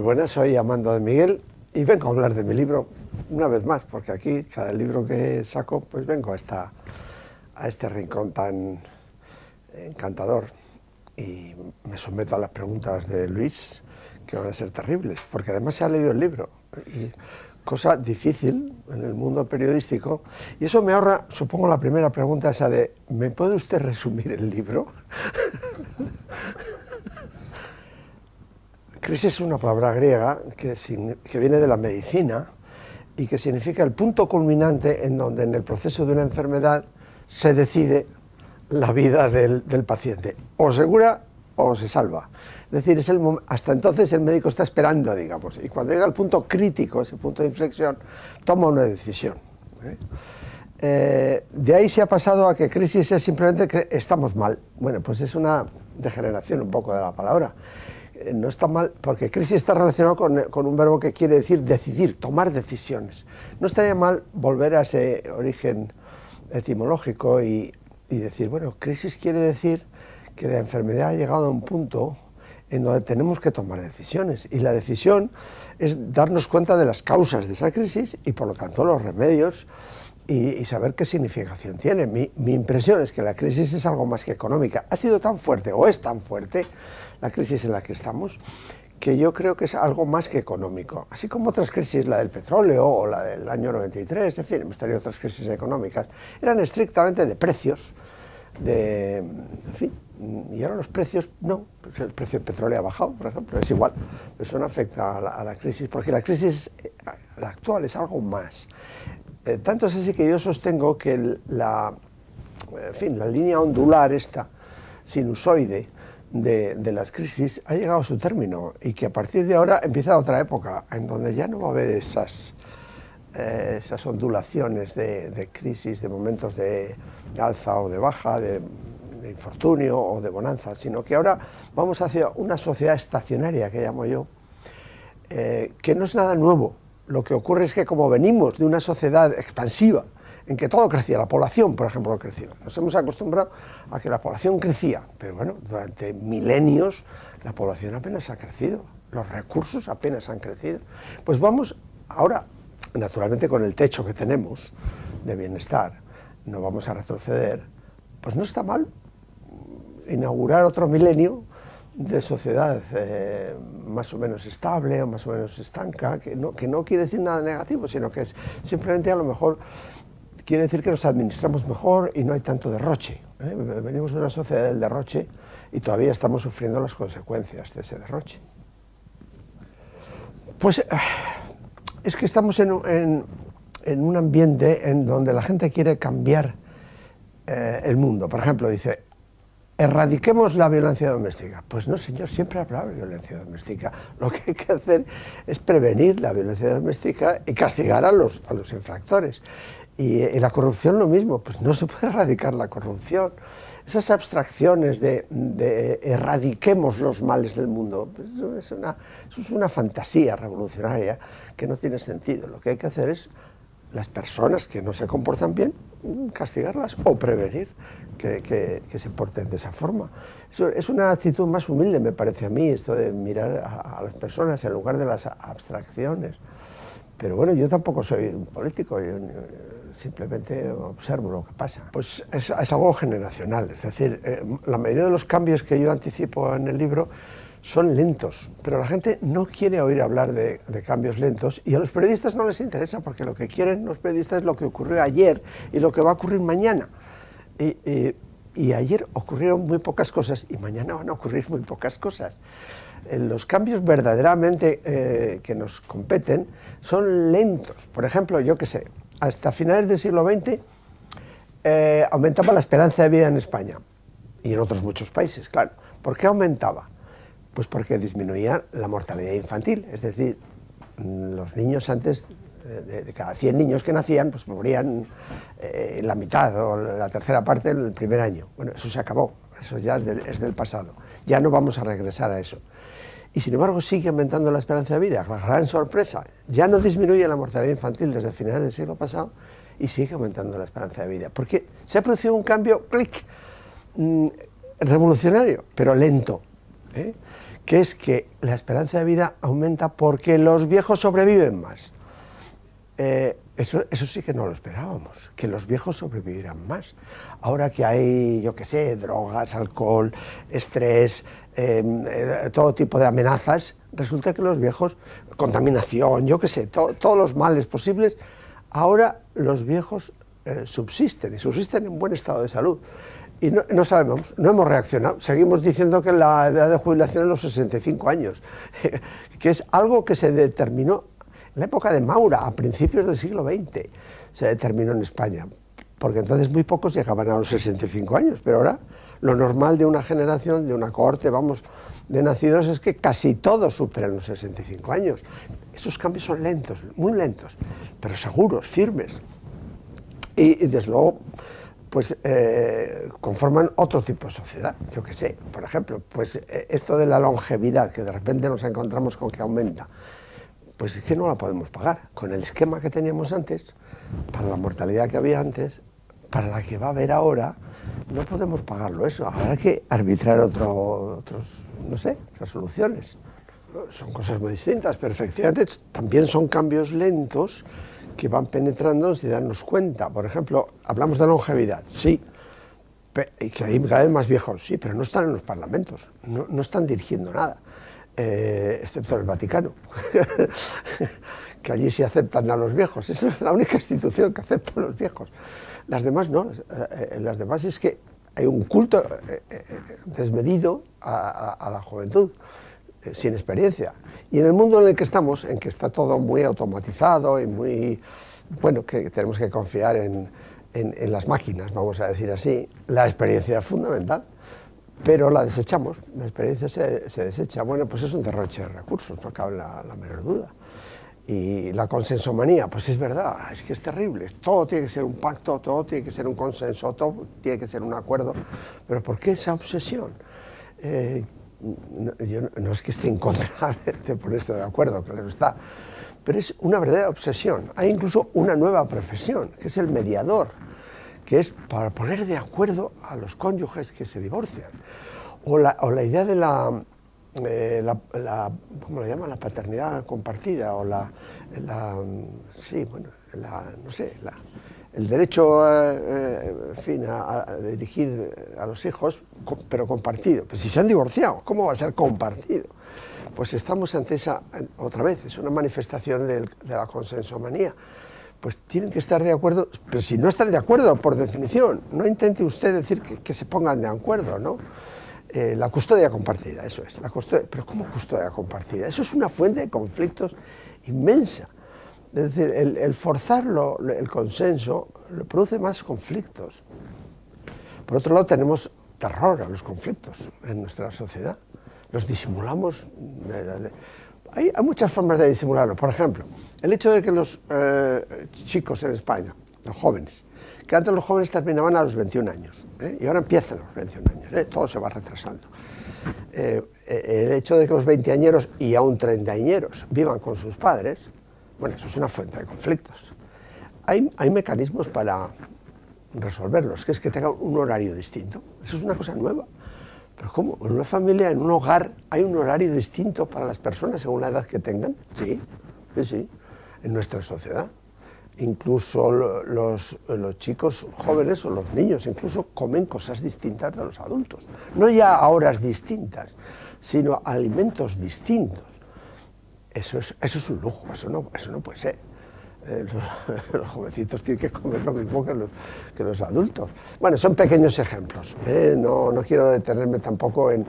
buenas, soy Amando de Miguel y vengo a hablar de mi libro una vez más, porque aquí cada libro que saco, pues vengo a este rincón tan encantador y me someto a las preguntas de Luis, que van a ser terribles, porque además se ha leído el libro, y cosa difícil en el mundo periodístico, y eso me ahorra, supongo, la primera pregunta, esa de ¿me puede usted resumir el libro? Crisis es una palabra griega que viene de la medicina y que significa el punto culminante en donde en el proceso de una enfermedad se decide la vida del paciente, o se cura o se salva. Es decir, hasta entonces el médico está esperando, digamos, y cuando llega al punto crítico, ese punto de inflexión, toma una decisión. De ahí se ha pasado a que crisis es simplemente que estamos mal. Bueno, pues es una degeneración un poco de la palabra. No está mal, porque crisis está relacionado con un verbo que quiere decir decidir, tomar decisiones. No estaría mal volver a ese origen etimológico y decir, bueno, crisis quiere decir que la enfermedad ha llegado a un punto en donde tenemos que tomar decisiones, y la decisión es darnos cuenta de las causas de esa crisis y por lo tanto los remedios y saber qué significación tiene. Mi impresión es que la crisis es algo más que económica. Ha sido tan fuerte o es tan fuerte la crisis en la que estamos, que yo creo que es algo más que económico. Así como otras crisis, la del petróleo o la del año 93, en fin, hemos tenido otras crisis económicas, eran estrictamente de precios, en fin, y ahora los precios, no, pues el precio del petróleo ha bajado, por ejemplo, es igual, eso no afecta a la crisis, porque la crisis, la actual, es algo más. Tanto es así que yo sostengo que en fin, la línea ondular, esta sinusoide, de las crisis ha llegado a su término y que a partir de ahora empieza otra época en donde ya no va a haber esas ondulaciones de crisis, de momentos de alza o de baja, de infortunio o de bonanza, sino que ahora vamos hacia una sociedad estacionaria, que llamo yo, que no es nada nuevo. Lo que ocurre es que como venimos de una sociedad expansiva, en que todo crecía, la población, por ejemplo, creció. Nos hemos acostumbrado a que la población crecía, pero bueno, durante milenios la población apenas ha crecido, los recursos apenas han crecido. Pues vamos ahora, naturalmente con el techo que tenemos de bienestar, no vamos a retroceder, pues no está mal inaugurar otro milenio de sociedad más o menos estable o más o menos estanca, que no quiere decir nada negativo, sino que es simplemente a lo mejor quiere decir que nos administramos mejor y no hay tanto derroche. Venimos de una sociedad del derroche y todavía estamos sufriendo las consecuencias de ese derroche. Pues es que estamos en un ambiente en donde la gente quiere cambiar el mundo. Por ejemplo, dice, erradiquemos la violencia doméstica. Pues no, señor, siempre habrá violencia doméstica. Lo que hay que hacer es prevenir la violencia doméstica y castigar a los infractores. Y la corrupción lo mismo, pues no se puede erradicar la corrupción. Esas abstracciones de erradiquemos los males del mundo, pues eso es una fantasía revolucionaria que no tiene sentido. Lo que hay que hacer es, las personas que no se comportan bien, castigarlas o prevenir que se porten de esa forma. Es una actitud más humilde, me parece a mí, esto de mirar a las personas en lugar de las abstracciones. Pero bueno, yo tampoco soy un político, yo simplemente observo lo que pasa. Pues es algo generacional, es decir, la mayoría de los cambios que yo anticipo en el libro son lentos, pero la gente no quiere oír hablar de cambios lentos y a los periodistas no les interesa, porque lo que quieren los periodistas es lo que ocurrió ayer y lo que va a ocurrir mañana. Y ayer ocurrieron muy pocas cosas y mañana van a ocurrir muy pocas cosas. Los cambios verdaderamente que nos competen son lentos. Por ejemplo, yo qué sé, hasta finales del siglo XX aumentaba la esperanza de vida en España y en otros muchos países, claro. ¿Por qué aumentaba? Pues porque disminuía la mortalidad infantil, es decir, los niños antes, de cada 100 niños que nacían, pues morían la mitad o la tercera parte en el primer año. Bueno, eso se acabó, eso ya es del pasado, ya no vamos a regresar a eso. Y sin embargo sigue aumentando la esperanza de vida, la gran sorpresa, ya no disminuye la mortalidad infantil desde finales del siglo pasado y sigue aumentando la esperanza de vida, porque se ha producido un cambio, clic, revolucionario, pero lento, que es que la esperanza de vida aumenta porque los viejos sobreviven más. Eso sí que no lo esperábamos, que los viejos sobrevivieran más. Ahora que hay, yo qué sé, drogas, alcohol, estrés, todo tipo de amenazas, resulta que los viejos, contaminación, yo qué sé, todos los males posibles, ahora los viejos subsisten, y subsisten en buen estado de salud. Y no sabemos, no hemos reaccionado. Seguimos diciendo que la edad de jubilación es los 65 años, que es algo que se determinó en la época de Maura, a principios del siglo XX, se determinó en España, porque entonces muy pocos llegaban a los 65 años, pero ahora lo normal de una generación, de una cohorte, vamos, de nacidos, es que casi todos superan los 65 años. Esos cambios son lentos, muy lentos, pero seguros, firmes. Y desde luego, pues conforman otro tipo de sociedad, yo qué sé, por ejemplo, pues esto de la longevidad, que de repente nos encontramos con que aumenta, pues es que no la podemos pagar. Con el esquema que teníamos antes, para la mortalidad que había antes, para la que va a haber ahora, no podemos pagarlo eso. Habrá que arbitrar otras soluciones. Son cosas muy distintas, pero efectivamente también son cambios lentos que van penetrando sin darnos cuenta. Por ejemplo, hablamos de longevidad, sí, y que hay cada vez más viejos, sí, pero no están en los parlamentos, no están dirigiendo nada. Excepto el Vaticano, que allí sí aceptan a los viejos. Esa es la única institución que acepta a los viejos. Las demás no, las demás es que hay un culto desmedido a la juventud, sin experiencia. Y en el mundo en el que estamos, en que está todo muy automatizado y muy, bueno, que tenemos que confiar en las máquinas, vamos a decir así, la experiencia es fundamental. Pero la desechamos, la experiencia se desecha. Bueno, pues es un derroche de recursos, no cabe la menor duda. Y la consensomanía, pues es verdad, es que es terrible. Todo tiene que ser un pacto, todo tiene que ser un consenso, todo tiene que ser un acuerdo. Pero ¿por qué esa obsesión? Yo no es que esté en contra de ponerse de acuerdo, claro está, pero es una verdadera obsesión. Hay incluso una nueva profesión, que es el mediador, que es para poner de acuerdo a los cónyuges que se divorcian. O la idea de ¿cómo lo llaman? La paternidad compartida, o el derecho en fin, a dirigir a los hijos, pero compartido. Pues si se han divorciado, ¿cómo va a ser compartido? Pues estamos ante esa, otra vez, es una manifestación de la consensomanía. Pues tienen que estar de acuerdo, pero si no están de acuerdo, por definición, no intente usted decir que se pongan de acuerdo, ¿no? La custodia compartida, eso es, pero ¿cómo custodia compartida? Eso es una fuente de conflictos inmensa. Es decir, el forzarlo, el consenso, produce más conflictos. Por otro lado, tenemos terror a los conflictos en nuestra sociedad. Los disimulamos. Hay muchas formas de disimularlo. Por ejemplo, el hecho de que los chicos en España, los jóvenes, que antes los jóvenes terminaban a los 21 años, y ahora empiezan a los 21 años, todo se va retrasando. El hecho de que los veinteañeros y aún treintañeros vivan con sus padres, bueno, eso es una fuente de conflictos. Hay mecanismos para resolverlos, que es que tengan un horario distinto. Eso es una cosa nueva. Pero ¿cómo? En una familia, en un hogar, ¿hay un horario distinto para las personas según la edad que tengan? Sí, sí, en nuestra sociedad. Incluso los chicos jóvenes o los niños incluso comen cosas distintas de los adultos. No ya a horas distintas, sino alimentos distintos. Eso es un lujo, eso no puede ser. Los jovencitos tienen que comer lo mismo que los adultos. Bueno, son pequeños ejemplos, no quiero detenerme tampoco en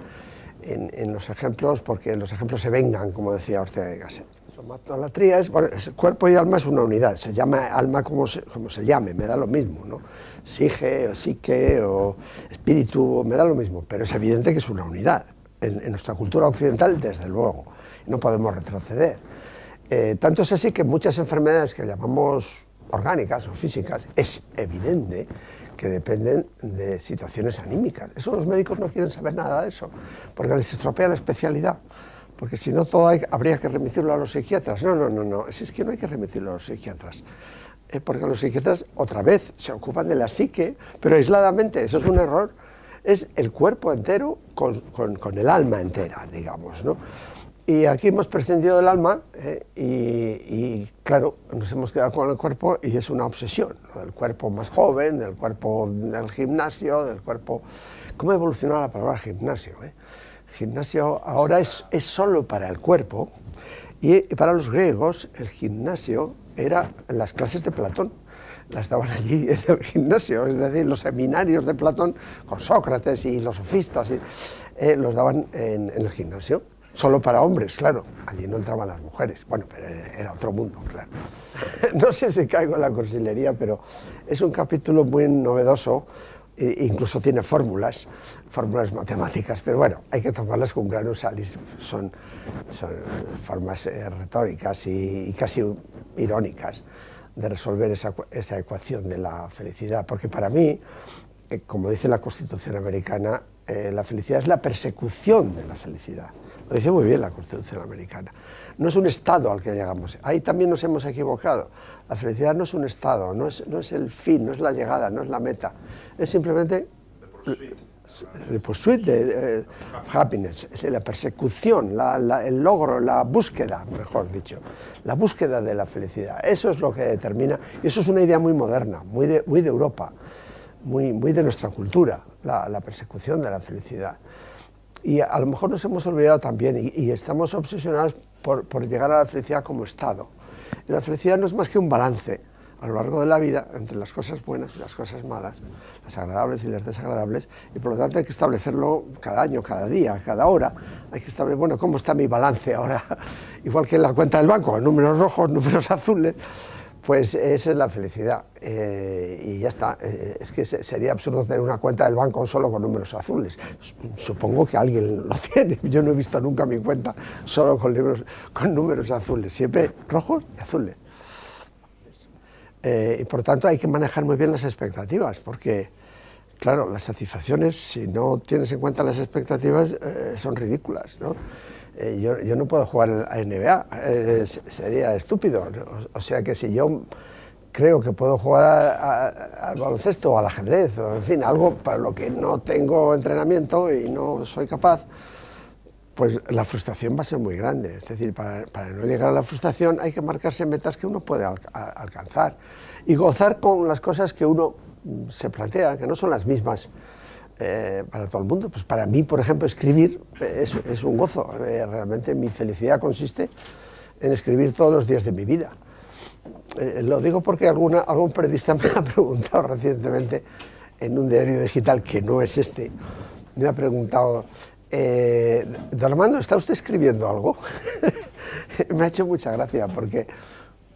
los ejemplos, porque los ejemplos se vengan, como decía Ortega y Gasset. Somatología es, bueno, cuerpo y alma es una unidad, se llama alma como se llame, me da lo mismo, ¿no? Sige o psique o espíritu, me da lo mismo, pero es evidente que es una unidad. En nuestra cultura occidental, desde luego, no podemos retroceder. Tanto es así que muchas enfermedades que llamamos orgánicas o físicas, es evidente que dependen de situaciones anímicas. Eso los médicos no quieren saber nada de eso, porque les estropea la especialidad. Porque si no, habría que remitirlo a los psiquiatras. No, es que no hay que remitirlo a los psiquiatras. Porque los psiquiatras, otra vez, se ocupan de la psique, pero aisladamente, eso es un error. es el cuerpo entero con el alma entera, digamos, ¿no? Y aquí hemos prescindido del alma y claro, nos hemos quedado con el cuerpo y es una obsesión, ¿no? Del cuerpo más joven, del cuerpo del gimnasio, del cuerpo... ¿Cómo ha evolucionado la palabra gimnasio? Gimnasio ahora es solo para el cuerpo y para los griegos el gimnasio era las clases de Platón. Las daban allí en el gimnasio, es decir, los seminarios de Platón con Sócrates y los sofistas, los daban en el gimnasio, solo para hombres, claro, allí no entraban las mujeres, bueno, pero era otro mundo, claro. No sé si caigo en la cursilería, pero es un capítulo muy novedoso, incluso tiene fórmulas matemáticas, pero bueno, hay que tomarlas con grano salis, son formas retóricas y casi irónicas de resolver esa ecuación de la felicidad, porque para mí, como dice la Constitución americana, la felicidad es la persecución de la felicidad. Lo dice muy bien la Constitución americana. No es un estado al que llegamos. Ahí también nos hemos equivocado. La felicidad no es un estado, no es el fin, no es la llegada, no es la meta. Es simplemente the pursuit de happiness, es la persecución, el logro, la búsqueda, mejor dicho, la búsqueda de la felicidad. Eso es lo que determina, y eso es una idea muy moderna, muy de Europa, muy de nuestra cultura, la persecución de la felicidad. Y a lo mejor nos hemos olvidado también y estamos obsesionados por llegar a la felicidad como estado. Y la felicidad no es más que un balance a lo largo de la vida entre las cosas buenas y las cosas malas, las agradables y las desagradables, y por lo tanto hay que establecerlo cada año, cada día, cada hora. Hay que establecer, bueno, ¿cómo está mi balance ahora? Igual que en la cuenta del banco, números rojos, números azules, pues esa es la felicidad. Y ya está. Es que sería absurdo tener una cuenta del banco solo con números azules. Supongo que alguien lo tiene. Yo no he visto nunca mi cuenta solo con números azules, siempre rojos y azules. Y por tanto hay que manejar muy bien las expectativas, porque, claro, las satisfacciones, si no tienes en cuenta las expectativas, son ridículas, ¿no? Yo no puedo jugar a NBA, sería estúpido. O sea que si yo creo que puedo jugar al baloncesto o al ajedrez, o en fin, algo para lo que no tengo entrenamiento y no soy capaz, pues la frustración va a ser muy grande. Es decir, para no llegar a la frustración hay que marcarse metas que uno puede alcanzar y gozar con las cosas que uno se plantea, que no son las mismas para todo el mundo. Pues para mí, por ejemplo, escribir es un gozo. Realmente mi felicidad consiste en escribir todos los días de mi vida. Lo digo porque algún periodista me ha preguntado recientemente en un diario digital que no es este, me ha preguntado: don Armando, ¿está usted escribiendo algo? Me ha hecho mucha gracia porque,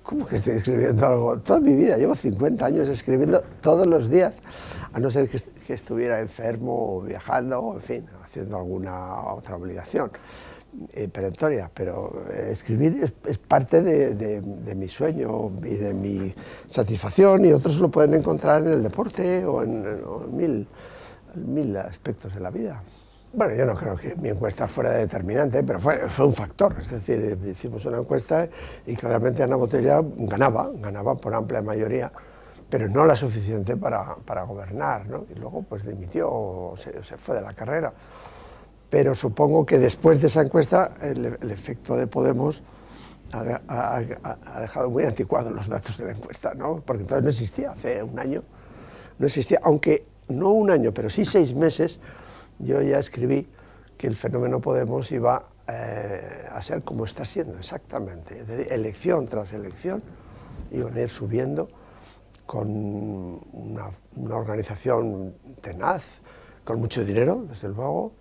¿cómo que estoy escribiendo algo? Toda mi vida, llevo 50 años escribiendo todos los días, a no ser que estuviera enfermo o viajando, o en fin, haciendo alguna otra obligación perentoria, pero escribir es parte de mi sueño y de mi satisfacción, y otros lo pueden encontrar en el deporte o en mil aspectos de la vida. Bueno, yo no creo que mi encuesta fuera determinante, pero fue un factor. Es decir, hicimos una encuesta y claramente Ana Botella ganaba por amplia mayoría, pero no la suficiente para gobernar, ¿no? Y luego pues dimitió o se fue de la carrera. Pero supongo que después de esa encuesta el efecto de Podemos ha dejado muy anticuados los datos de la encuesta, ¿no? Porque entonces no existía, hace un año no existía, aunque no un año, pero sí 6 meses, yo ya escribí que el fenómeno Podemos iba a ser como está siendo exactamente, elección tras elección, iban a ir subiendo con una organización tenaz, con mucho dinero, desde luego,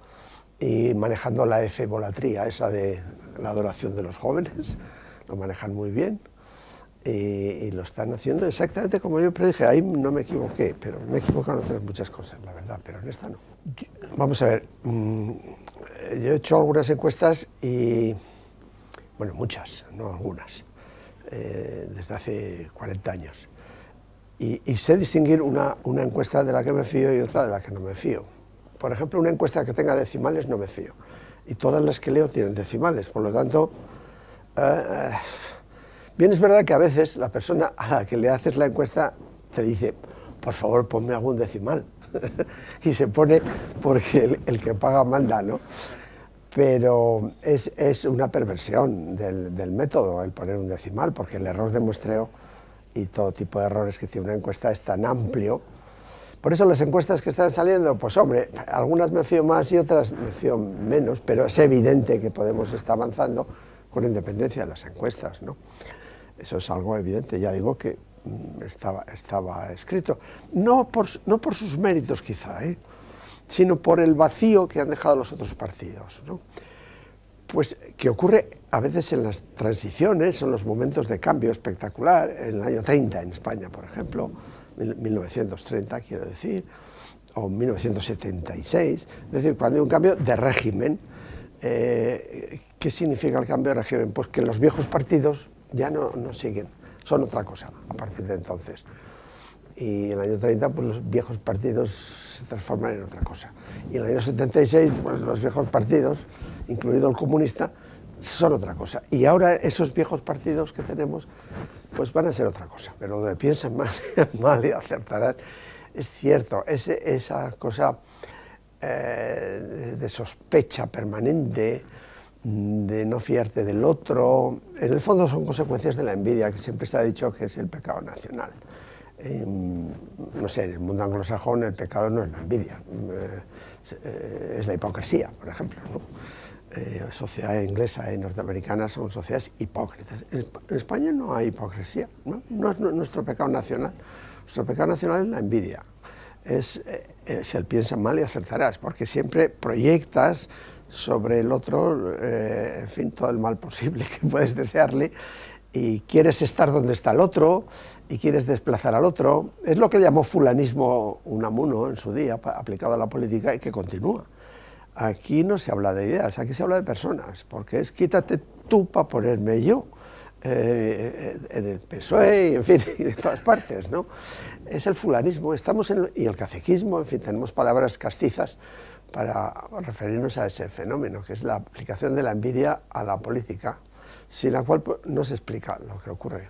y manejando la efolatría, esa de la adoración de los jóvenes, lo manejan muy bien, y lo están haciendo exactamente como yo predije. Ahí no me equivoqué, pero me he equivocado en otras muchas cosas, la verdad, pero en esta no. Vamos a ver, yo he hecho algunas encuestas y, bueno, muchas, no algunas, desde hace 40 años, y sé distinguir una encuesta de la que me fío y otra de la que no me fío. Por ejemplo, una encuesta que tenga decimales no me fío, y todas las que leo tienen decimales, por lo tanto, bien es verdad que a veces la persona a la que le haces la encuesta te dice: por favor, ponme algún decimal, y se pone porque el que paga manda, ¿no? Pero es una perversión del método el poner un decimal, porque el error de muestreo y todo tipo de errores que tiene una encuesta es tan amplio. Por eso las encuestas que están saliendo, pues hombre, algunas me fío más y otras me fío menos, pero es evidente que Podemos está avanzando con independencia de las encuestas, ¿no? Eso es algo evidente, ya digo que estaba escrito. No por sus méritos quizá, sino por el vacío que han dejado los otros partidos, ¿no? Pues que ocurre a veces en las transiciones, en los momentos de cambio espectacular, en el año 30 en España, por ejemplo, 1930 quiero decir, o 1976, es decir, cuando hay un cambio de régimen. ¿Qué significa el cambio de régimen? Pues que los viejos partidos ya no siguen, son otra cosa a partir de entonces. Y en el año 30 pues los viejos partidos se transforman en otra cosa. Y en el año 76 pues los viejos partidos, incluido el comunista, son otra cosa. Y ahora esos viejos partidos que tenemos pues van a ser otra cosa. Pero de piensan más mal y acertarán. Es cierto, esa cosa de sospecha permanente, de no fiarte del otro, en el fondo son consecuencias de la envidia, que siempre se ha dicho que es el pecado nacional. No sé, en el mundo anglosajón el pecado no es la envidia, es la hipocresía, por ejemplo, ¿no? La sociedad inglesa y norteamericana son sociedades hipócritas. En España no hay hipocresía, ¿no? No es nuestro pecado nacional. Nuestro pecado nacional es la envidia. Si él piensa mal y acertarás, porque siempre proyectas sobre el otro, en fin, todo el mal posible que puedes desearle, y quieres estar donde está el otro, y quieres desplazar al otro. Es lo que llamó fulanismo Unamuno en su día, aplicado a la política, y que continúa. Aquí no se habla de ideas, aquí se habla de personas, porque es quítate tú para ponerme yo, en el PSOE, y en fin, en todas partes, ¿no? Es el fulanismo, y el caciquismo, en fin, tenemos palabras castizas para referirnos a ese fenómeno, que es la aplicación de la envidia a la política, sin la cual no se explica lo que ocurre.